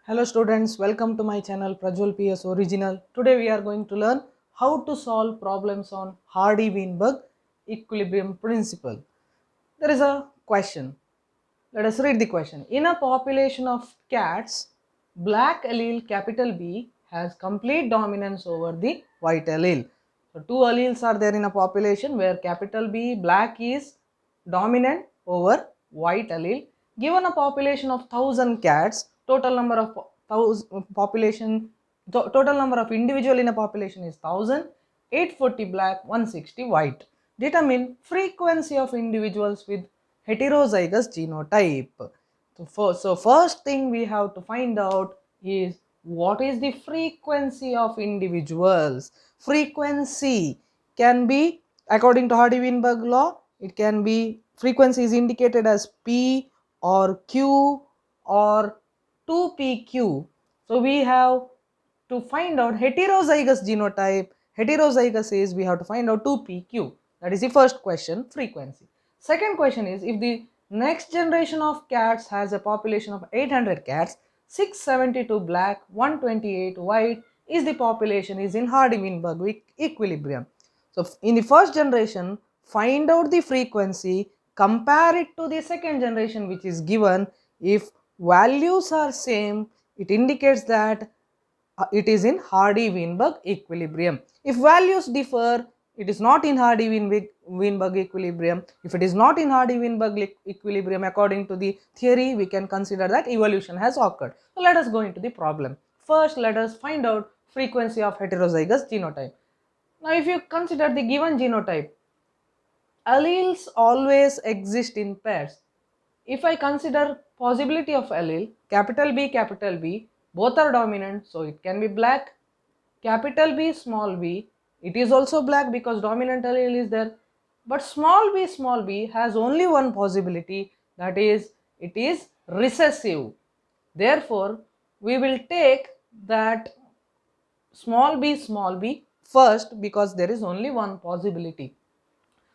Hello students, welcome to my channel Prajwal PS Original. Today we are going to learn how to solve problems on Hardy-Weinberg equilibrium principle. There is a question. Let us read the question. In a population of cats, black allele capital B has complete dominance over the white allele. So two alleles are there in a population where capital B black is dominant over white allele. Given a population of 1000 cats, total number of total number of individual in a population is 1000, 840 black, 160 white. Determine frequency of individuals with heterozygous genotype. So first thing we have to find out is what is the frequency of individuals. Frequency can be, according to Hardy-Weinberg law, it can be, frequency is indicated as P or Q or 2PQ. So we have to find out heterozygous genotype. Heterozygous is we have to find out 2PQ. That is the first question, frequency. Second question is, if the next generation of cats has a population of 800 cats, 672 black, 128 white, is the population is in Hardy-Weinberg equilibrium. So in the first generation, find out the frequency, compare it to the second generation which is given. If values are same, it indicates that it is in Hardy-Weinberg equilibrium. If values differ, it is not in Hardy-Weinberg equilibrium. If it is not in Hardy-Weinberg equilibrium, according to the theory, we can consider that evolution has occurred. So let us go into the problem. First, let us find out frequency of heterozygous genotype. Now, if you consider the given genotype, alleles always exist in pairs. If I consider possibility of allele, capital B, both are dominant, so it can be black. Capital B, small b, it is also black because dominant allele is there. But small b has only one possibility, that is, it is recessive. Therefore, we will take that small b first because there is only one possibility.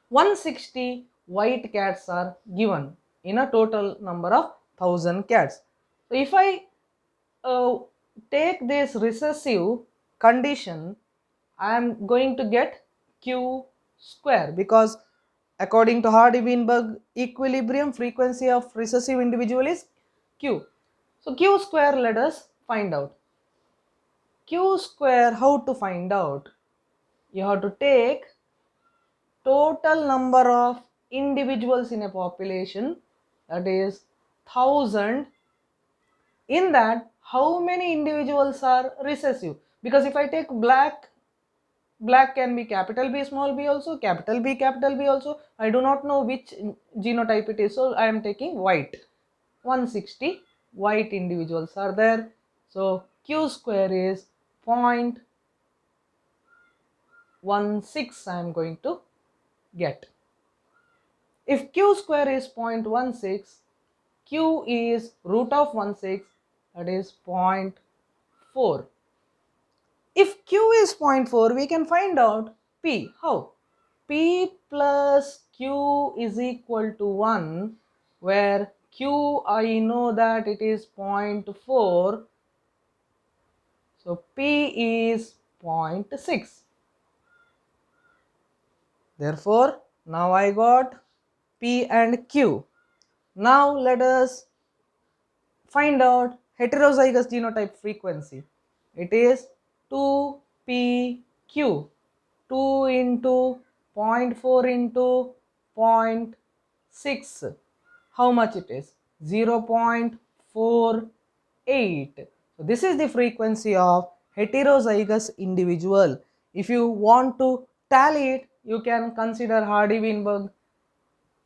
160 white cats are given in a total number of 1000 cats. So if I take this recessive condition, I am going to get Q square because according to Hardy-Weinberg equilibrium, frequency of recessive individual is Q. So Q square, let us find out. Q square, how to find out? You have to take total number of individuals in a population, that is 1000. In that, how many individuals are recessive? Because if I take black can be capital B small b also, capital B also. I do not know which genotype it is, so I am taking white. 160 white individuals are there. So Q square is 0.16 I am going to get. If Q square is 0.16, Q is root of 16, that is 0.4. If Q is 0.4, we can find out P. How? P plus Q is equal to 1, where Q I know that it is 0.4. So P is 0.6. Therefore, now I got P and Q. Now let us find out heterozygous genotype frequency. It is 2PQ. 2 into 0.4 into 0.6. How much it is? 0.48. So this is the frequency of heterozygous individual. If you want to tally it, you can consider Hardy-Weinberg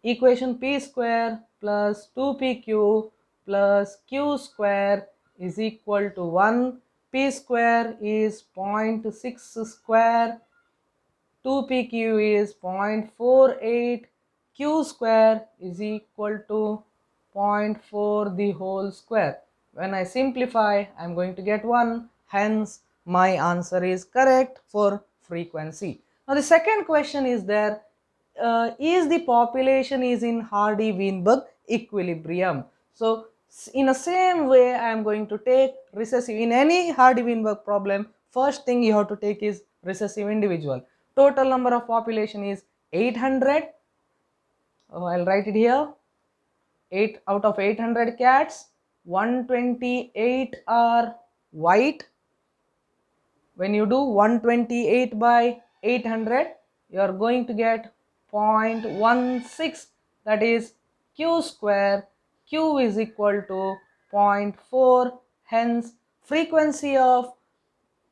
equation P square plus 2PQ plus Q square is equal to 1. P square is 0.6 square, 2PQ is 0.48, Q square is equal to 0.4 the whole square. When I simplify, I am going to get 1. Hence, my answer is correct for frequency. Now, the second question is there, is the population is in Hardy-Weinberg equilibrium. So, In the same way, I am going to take recessive. In any Hardy-Weinberg problem, first thing you have to take is recessive individual. Total number of population is 800. I'll write it here. 8 out of 800 cats, 128 are white. When you do 128 by 800, you are going to get 0.16, that is q square. Q is equal to 0.4, hence frequency of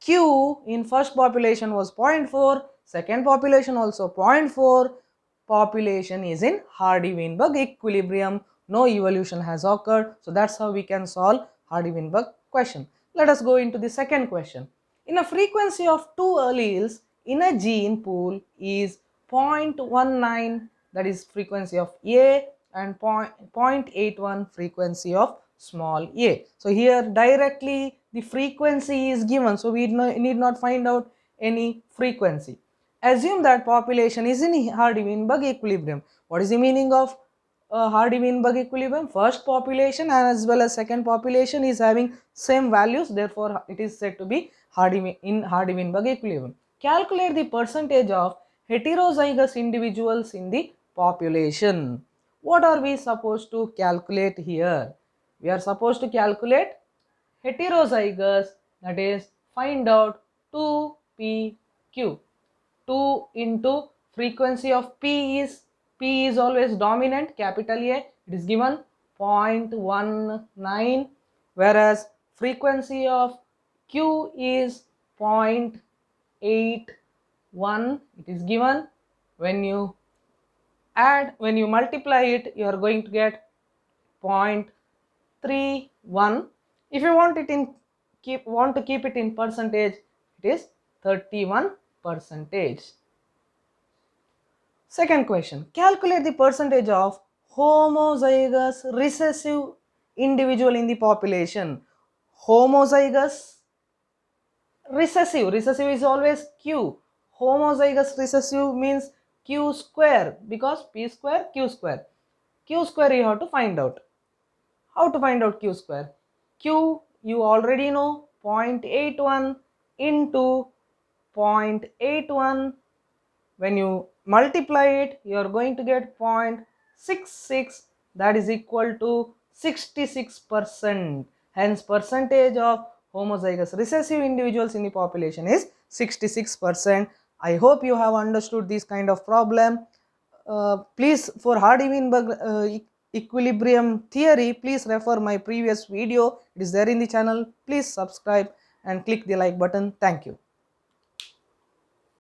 Q in first population was 0.4, second population also 0.4. Population is in Hardy-Weinberg equilibrium. No evolution has occurred. So that's how we can solve Hardy-Weinberg question. Let us go into the second question. In a frequency of two alleles in a gene pool is 0.19, that is frequency of A, and 0.81 frequency of small a. So here directly the frequency is given, so we need not find out any frequency. Assume that population is in Hardy-Weinberg equilibrium. What is the meaning of Hardy-Weinberg equilibrium? First population as well as second population is having same values, therefore it is said to be in Hardy-Weinberg equilibrium. Calculate the percentage of heterozygous individuals in the population. What are we supposed to calculate here? We are supposed to calculate heterozygous, that is find out 2pq. 2 into frequency of P is always dominant, capital A, it is given 0.19, whereas frequency of Q is 0.81, it is given. When you multiply it, you are going to get 0.31. If you want it in want to keep it in percentage, it is 31%. Second question, calculate the percentage of homozygous recessive individual in the population. Homozygous recessive is always q. Homozygous recessive means q square, because p square q square. Q square you have to find out. How to find out q square? Q you already know, 0.81 into 0.81. When you multiply it, you are going to get 0.66, that is equal to 66%. Hence percentage of homozygous recessive individuals in the population is 66%. I hope you have understood this kind of problem. Please, for Hardy-Weinberg equilibrium theory, please refer my previous video. It is there in the channel. Please subscribe and click the like button. Thank you.